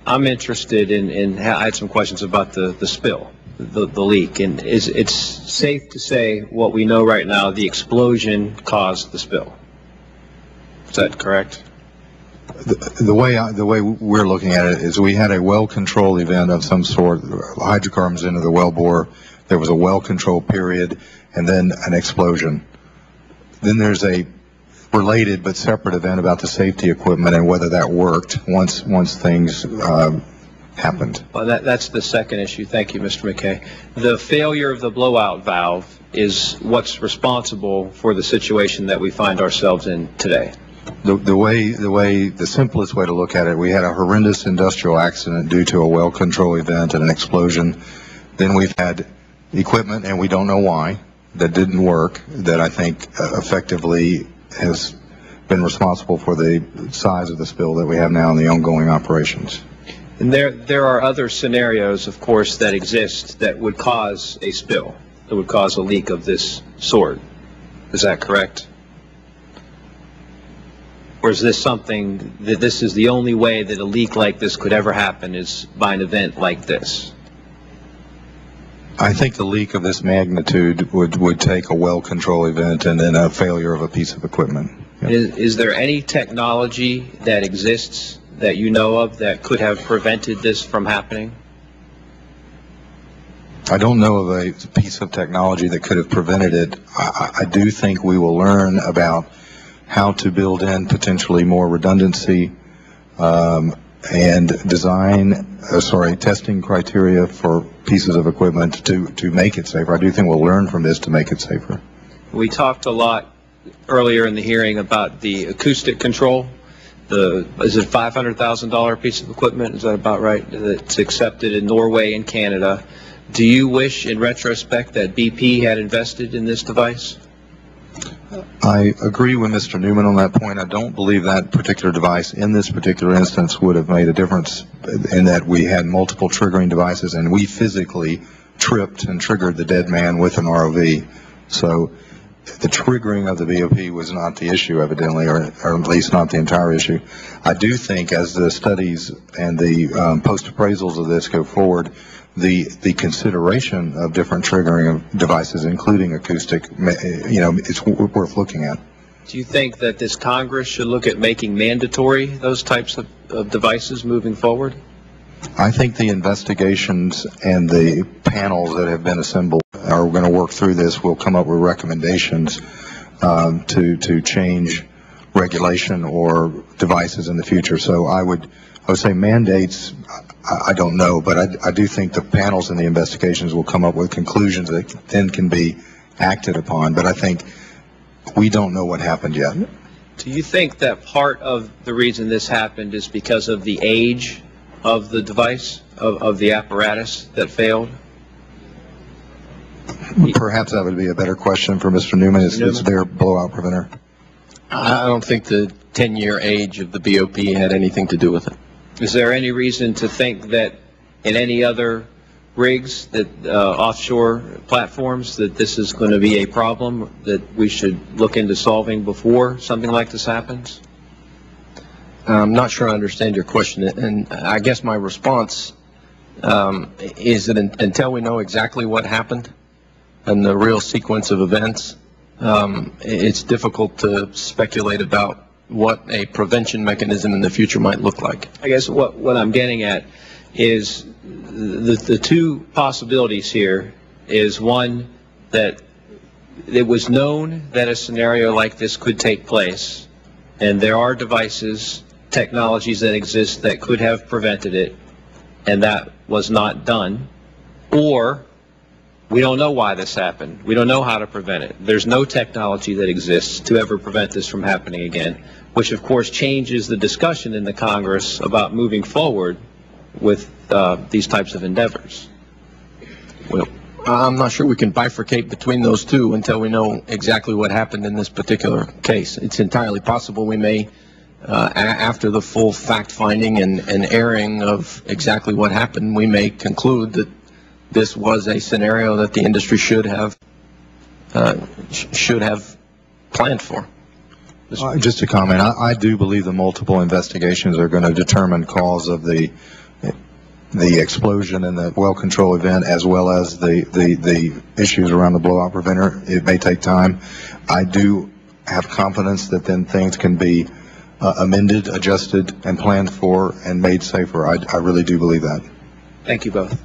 I'm interested in I had some questions about the spill, the leak, and it's safe to say what we know right now, the explosion caused the spill. Is that correct? The way we're looking at it is we had a well control event of some sort, hydrocarbons into the well bore. There was a well control period, and then an explosion. Then there's a related but separate event about the safety equipment and whether that worked once things happened. Well, that's the second issue. Thank you, Mr. McKay. The failure of the blowout valve is what's responsible for the situation that we find ourselves in today. The simplest way to look at it, we had a horrendous industrial accident due to a well control event and an explosion. Then we've had equipment, and we don't know why, that didn't work, that I think effectively has been responsible for the size of the spill that we have now in the ongoing operations. And there are other scenarios, of course, that exist that would cause a spill, that would cause a leak of this sort. Is that correct? Or is this something that this is the only way that a leak like this could ever happen is by an event like this? I think the leak of this magnitude would take a well control event and then a failure of a piece of equipment. Yeah. Is there any technology that exists that you know of that could have prevented this from happening? I don't know of a piece of technology that could have prevented it. I do think we will learn about how to build in potentially more redundancy and testing criteria for pieces of equipment to make it safer. I do think we'll learn from this to make it safer. We talked a lot earlier in the hearing about the acoustic control. Is it a $500,000 piece of equipment? Is that about right? It's accepted in Norway and Canada. Do you wish, in retrospect, that BP had invested in this device? I agree with Mr. Newman on that point. I don't believe that particular device in this particular instance would have made a difference in that we had multiple triggering devices and we physically tripped and triggered the dead man with an ROV. So the triggering of the BOP was not the issue, evidently, or at least not the entire issue. I do think as the studies and the post-appraisals of this go forward, the consideration of different triggering of devices, including acoustic, it's worth looking at. Do you think that this Congress should look at making mandatory those types of devices moving forward? I think the investigations and the panels that have been assembled are going to work through this. We'll come up with recommendations to change regulation or devices in the future. So I would say mandates, I don't know, but I do think the panels and the investigations will come up with conclusions that then can be acted upon. But I think we don't know what happened yet. Do you think that part of the reason this happened is because of the age of the device, of the apparatus that failed? Perhaps that would be a better question for Mr. Newman. Is their blowout preventer? I don't think the 10-year age of the BOP had anything to do with it. Is there any reason to think that in any other rigs, that offshore platforms, that this is going to be a problem that we should look into solving before something like this happens? I'm not sure I understand your question, and I guess my response is that until we know exactly what happened and the real sequence of events, it's difficult to speculate about what a prevention mechanism in the future might look like. I guess what I'm getting at is the two possibilities here is, one, that it was known that a scenario like this could take place, and there are devices, technologies that exist that could have prevented it, and that was not done. Or we don't know why this happened. We don't know how to prevent it. There's no technology that exists to ever prevent this from happening again, which of course changes the discussion in the Congress about moving forward with these types of endeavors. Well, I'm not sure we can bifurcate between those two until we know exactly what happened in this particular case. It's entirely possible we may, after the full fact-finding and airing of exactly what happened, we may conclude that this was a scenario that the industry should have planned for. Just a comment. I do believe the multiple investigations are going to determine cause of the the explosion and the well control event, as well as the issues around the blowout preventer. It may take time. I do have confidence that then things can be amended, adjusted, and planned for and made safer. I really do believe that. Thank you both.